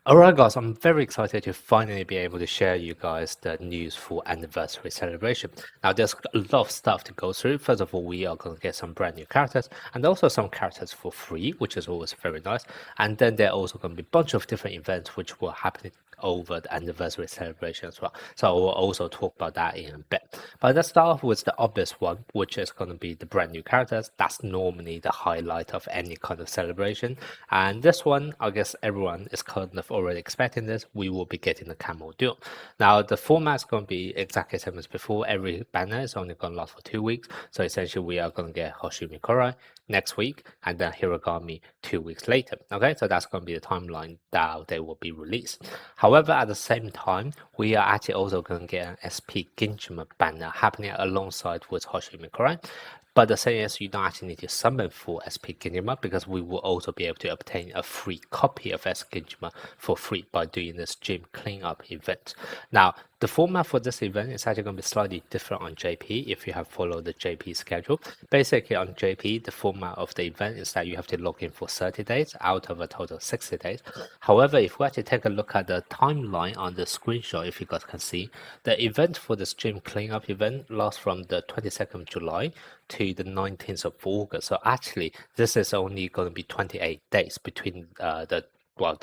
Alright guys, I'm very excited to finally be able to share you guys the news for anniversary celebration. Now there's a lot of stuff to go through. First of all, we are going to get some brand new characters and also some characters for free, which is always very nice. And then there are also going to be a bunch of different events which will happen over the anniversary celebration as well. So we'll also talk about that in a bit. But let's start off with the obvious one, which is going to be the brand new characters. That's normally the highlight of any kind of celebration. And this one, I guess everyone is kind of already expecting this. We will be getting the Camel Duel. Now, the format is going to be exactly the same as before. Every banner is only going to last for 2 weeks. So essentially, we are going to get Hoshimi Korai next week and then Hiragami 2 weeks later. Okay, so that's going to be the timeline that they will be released. However, at the same time, we are actually also going to get an SP Ginjima banner happening alongside with Hoshimi Korai. But the thing is, you don't actually need to summon for SP Ginjima because we will also be able to obtain a free copy of SP Ginjima for free by doing this gym cleanup event. Now, the format for this event is actually going to be slightly different on JP if you have followed the JP schedule. Basically on JP, the format of the event is that you have to log in for 30 days out of a total of 60 days. However, if we actually take a look at the timeline on the screenshot, if you guys can see, the event for this gym cleanup event lasts from the 22nd of July to the 19th of August. So actually, this is only going to be 28 days between the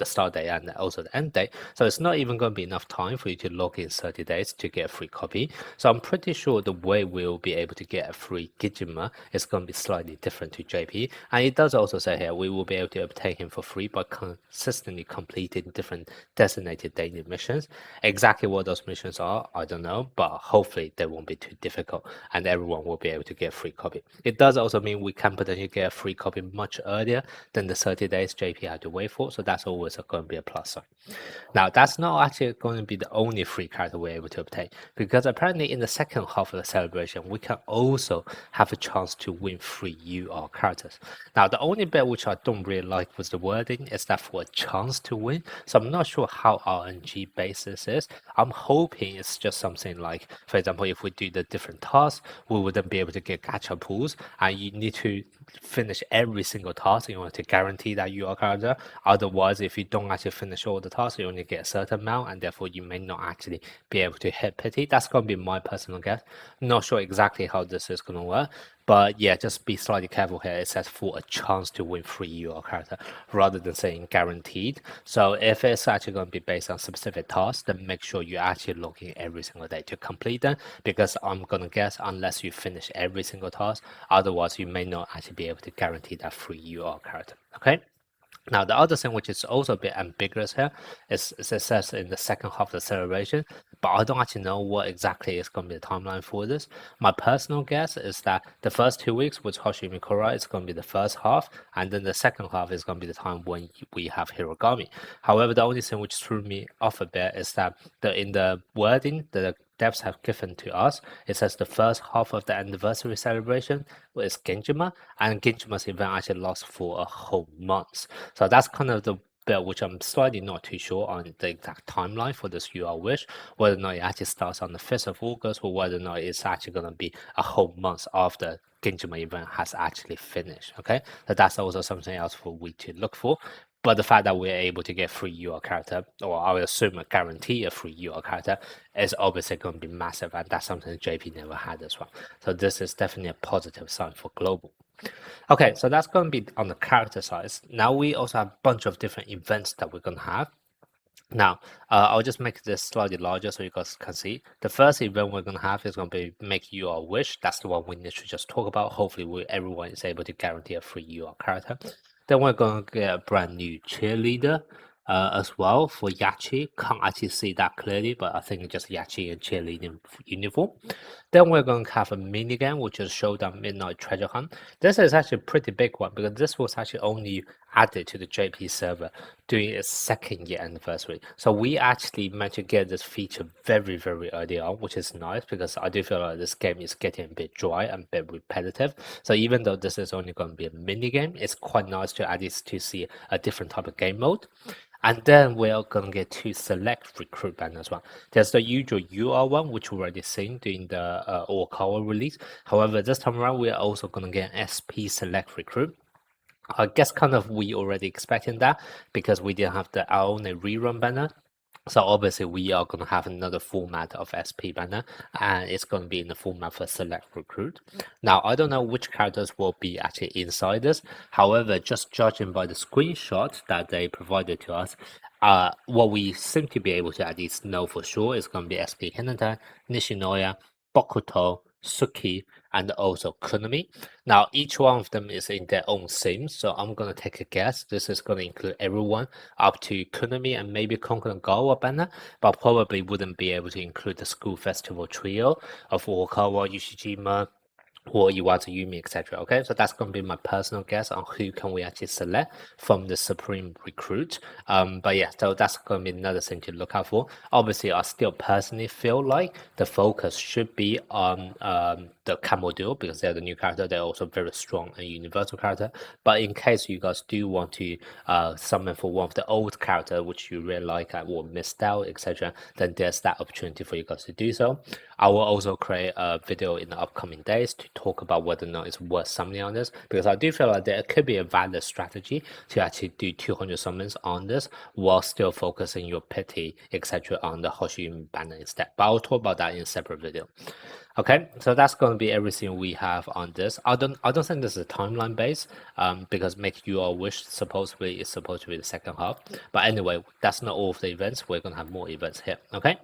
start date and also the end date. So it's not even going to be enough time for you to log in 30 days to get a free copy. So I'm pretty sure the way we'll be able to get a free Gijima is going to be slightly different to JP. And it does also say here we will be able to obtain him for free by consistently completing different designated daily missions. Exactly what those missions are, I don't know, but hopefully they won't be too difficult and everyone will be able to get a free copy. It does also mean we can potentially get a free copy much earlier than the 30 days JP had to wait for. So that's always going to be a plus sign. Now, that's not actually going to be the only free character we're able to obtain, because apparently in the second half of the celebration, we can also have a chance to win free UR characters. Now, the only bit which I don't really like with the wording is that for a chance to win. So I'm not sure how RNG based this is. I'm hoping it's just something like, for example, if we do the different tasks, we would then be able to get gacha pools, and you need to finish every single task in order to guarantee that you are character. Otherwise, if you don't actually finish all the tasks, you only get a certain amount, and therefore you may not actually be able to hit pity. That's going to be my personal guess. Not sure exactly how this is going to work, but yeah, just be slightly careful here. It says for a chance to win free UR character rather than saying guaranteed. So if it's actually going to be based on specific tasks, then make sure you actually log in every single day to complete them, because I'm going to guess unless you finish every single task, otherwise you may not actually be able to guarantee that free UR character. Okay. Now, the other thing which is also a bit ambiguous here is it says in the second half of the celebration, but I don't actually know what exactly is going to be the timeline for this. My personal guess is that the first 2 weeks with Hoshimi Korai is going to be the first half, and then the second half is going to be the time when we have Hiragami. However, the only thing which threw me off a bit is that in the wording, the devs have given to us, it says the first half of the anniversary celebration is Genjima, and Genjima's event actually lasts for a whole month. So that's kind of the bit which I'm slightly not too sure on the exact timeline for this UR Wish, whether or not it actually starts on the 5th of August or whether or not it's actually going to be a whole month after Genjima event has actually finished. Okay, so that's also something else for we to look for. But the fact that we're able to get free UR character, or I would assume a guarantee a free UR character, is obviously going to be massive, and that's something JP never had as well. So this is definitely a positive sign for global. Okay, so that's going to be on the character side. Now we also have a bunch of different events that we're going to have. Now, I'll just make this slightly larger so you guys can see. The first event we're going to have is going to be Make Your Wish. That's the one we need to just talk about. Hopefully, everyone is able to guarantee a free UR character. Then we're going to get a brand new cheerleader as well for Yachi. Can't actually see that clearly, but I think it's just Yachi in cheerleading uniform. Then we're going to have a mini game, which is Showdown Midnight Treasure Hunt. This is actually a pretty big one because this was actually only added to the JP server during its second year anniversary. So we actually managed to get this feature very, very early on, which is nice because I do feel like this game is getting a bit dry and a bit repetitive. So even though this is only going to be a mini game, it's quite nice to at least to see a different type of game mode. And then we're going to get to select recruit band as well. There's the usual UR one, which we already seen during the Okawa release. However, this time around, we're also going to get SP select recruit. I guess kind of we already expecting that because we didn't have our own rerun banner. So obviously we are going to have another format of SP banner, and it's going to be in the format for select recruit. Now I don't know which characters will be actually inside this. However, just judging by the screenshot that they provided to us, what we seem to be able to at least know for sure is going to be SP Hinata, Nishinoya, Bokuto, Suki, and also Kunami. Now each one of them is in their own sim, so I'm going to take a guess. This is going to include everyone up to Kunami and maybe Konkanagawa banner, but probably wouldn't be able to include the school festival trio of Okawa, Yoshijima, or Iwata Yumi, etc. Okay, so that's going to be my personal guess on who can we actually select from the Supreme Recruit. But yeah, so that's going to be another thing to look out for. Obviously, I still personally feel like the focus should be on the Camel Duo because they're the new character. They're also very strong and universal character. But in case you guys do want to summon for one of the old character which you really like or missed out, etc., then there's that opportunity for you guys to do so. I will also create a video in the upcoming days to talk about whether or not it's worth summoning on this, because I do feel like there could be a valid strategy to actually do 200 summons on this while still focusing your pity, etc., on the Hoshiyumi banner instead. But I'll talk about that in a separate video. Okay, so that's going to be everything we have on this. I don't think this is timeline based, because Make Your Wish supposedly is supposed to be the second half. But anyway, that's not all of the events. We're gonna have more events here. Okay.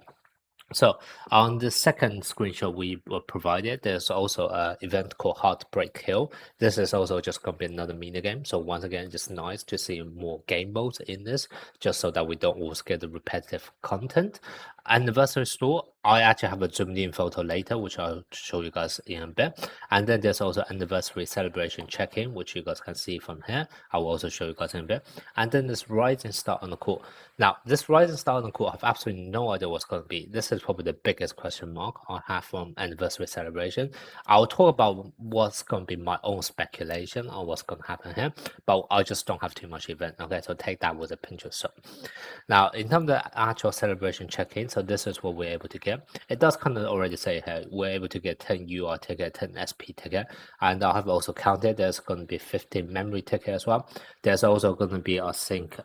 So on the second screenshot we were provided, there's also an event called Heartbreak Hill. This is also just going to be another mini game. So once again, just nice to see more game modes in this, just so that we don't always get the repetitive content. Anniversary store, I actually have a zoomed in photo later, which I'll show you guys in a bit. And then there's also anniversary celebration check-in, which you guys can see from here. I will also show you guys in a bit. And then this rising star on the court. Now, this rising star on the court, I have absolutely no idea what's going to be. This is probably the biggest question mark I have from anniversary celebration. I'll talk about what's going to be my own speculation on what's going to happen here, but I just don't have too much event. Okay, so take that with a pinch of salt. Now, in terms of the actual celebration check-in, so this is what we're able to get. It does kind of already say here, we're able to get 10 UR ticket, 10 SP ticket, and I have also counted, there's going to be 15 memory ticket as well. There's also going to be, I think,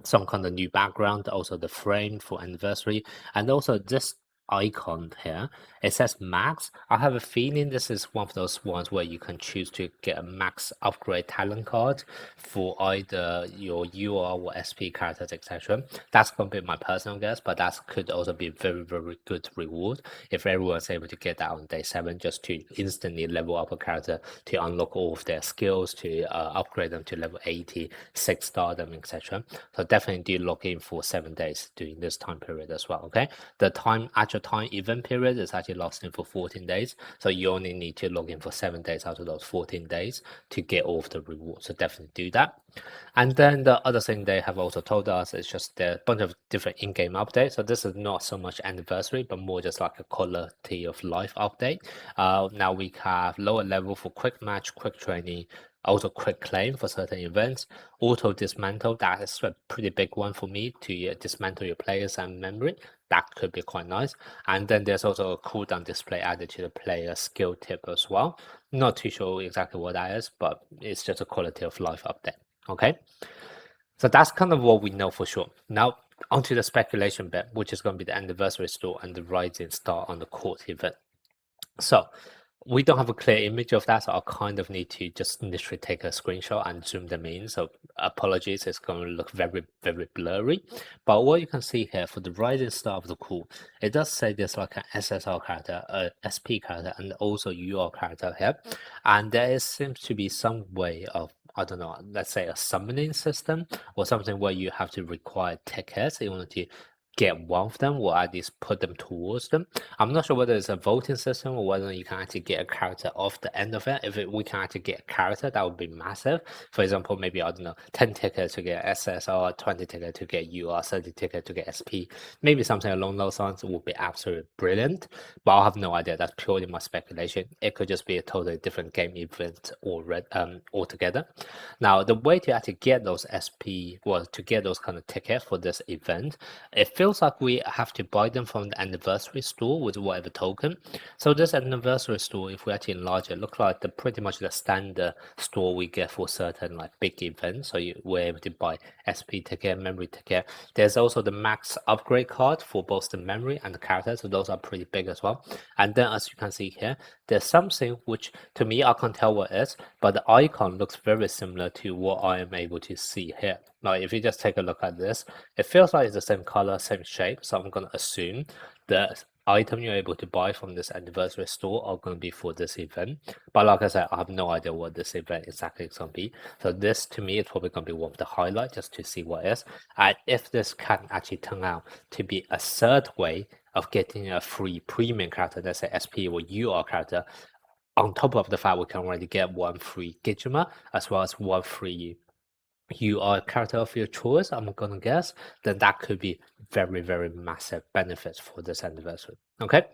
some kind of new background, also the frame for anniversary, and also this icon here, it says max. I have a feeling this is one of those ones where you can choose to get a max upgrade talent card for either your UR or SP characters, etc. That's going to be my personal guess, but that could also be very, very good reward if everyone's able to get that on day 7, just to instantly level up a character, to unlock all of their skills, to upgrade them to level 80, 6-star them, etc. So definitely do log in for 7 days during this time period as well. Okay, the actual time event period is actually lasting for 14 days, so you only need to log in for 7 days out of those 14 days to get all of the rewards. So definitely do that. And then the other thing they have also told us is just a bunch of different in-game updates. So this is not so much anniversary, but more just like a quality of life update. Now we have lower level for quick match, quick training, also quick claim for certain events, auto dismantle. That is a pretty big one for me, to dismantle your players and memory. That could be quite nice. And then there's also a cooldown display added to the player skill tip as well. Not too sure exactly what that is, but it's just a quality of life update. Okay, so that's kind of what we know for sure. Now onto the speculation bit, which is going to be the anniversary store and the rising star on the court event. So we don't have a clear image of that, so I'll kind of need to just literally take a screenshot and zoom them in. So apologies, it's going to look very, very blurry. But what you can see here for the rising star of the cool, it does say there's like an SSR character, a SP character, and also UR character here. And there seems to be some way of, I don't know, let's say a summoning system or something where you have to require tickets in order to get one of them, or at least put them towards them. I'm not sure whether it's a voting system or whether you can actually get a character off the end of it. If we can actually get a character, that would be massive. For example, maybe, I don't know, 10 tickets to get SSR, 20 tickets to get UR, 30 tickets to get SP. Maybe something along those lines would be absolutely brilliant, but I have no idea. That's purely my speculation. It could just be a totally different game event altogether. Now, the way to actually get those SP, well, to get those kind of tickets for this event, it feels like we have to buy them from the anniversary store with whatever token. So this anniversary store, if we actually enlarge it, look like pretty much the standard store we get for certain like big events. So we're able to buy SP ticket, memory ticket. There's also the max upgrade card for both the memory and the character. So those are pretty big as well. And then as you can see here, there's something which to me, I can't tell what it is, but the icon looks very similar to what I am able to see here. Now, if you just take a look at this, it feels like it's the same color, same shape. So I'm going to assume the item you're able to buy from this anniversary store are going to be for this event. But like I said, I have no idea what this event exactly is going to be. So this to me is probably going to be one of the highlights just to see what it is. And if this can actually turn out to be a third way of getting a free premium character, let's say SP or UR character, on top of the fact we can already get one free Gijima as well as one free UR character of your choice, I'm gonna guess, then that could be very, very massive benefits for this anniversary. Okay,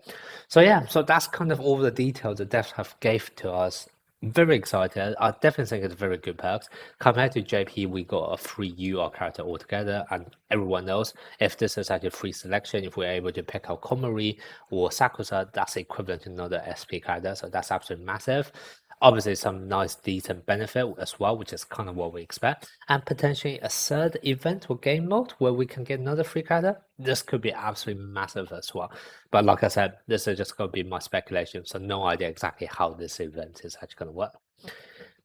so yeah, so that's kind of all the details the devs have gave to us. Very excited. I definitely think it's very good perks. Compared to JP, we got a free UR character altogether, and everyone knows if this is actually a free selection, if we're able to pick out Komori or Sakusa, that's equivalent to another SP character, so that's absolutely massive. Obviously, some nice decent benefit as well, which is kind of what we expect, and potentially a third event or game mode where we can get another free character. This could be absolutely massive as well. But like I said, this is just going to be my speculation, so no idea exactly how this event is actually going to work.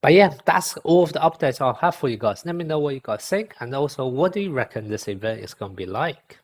But yeah, that's all of the updates I'll have for you guys. Let me know what you guys think, and also what do you reckon this event is going to be like?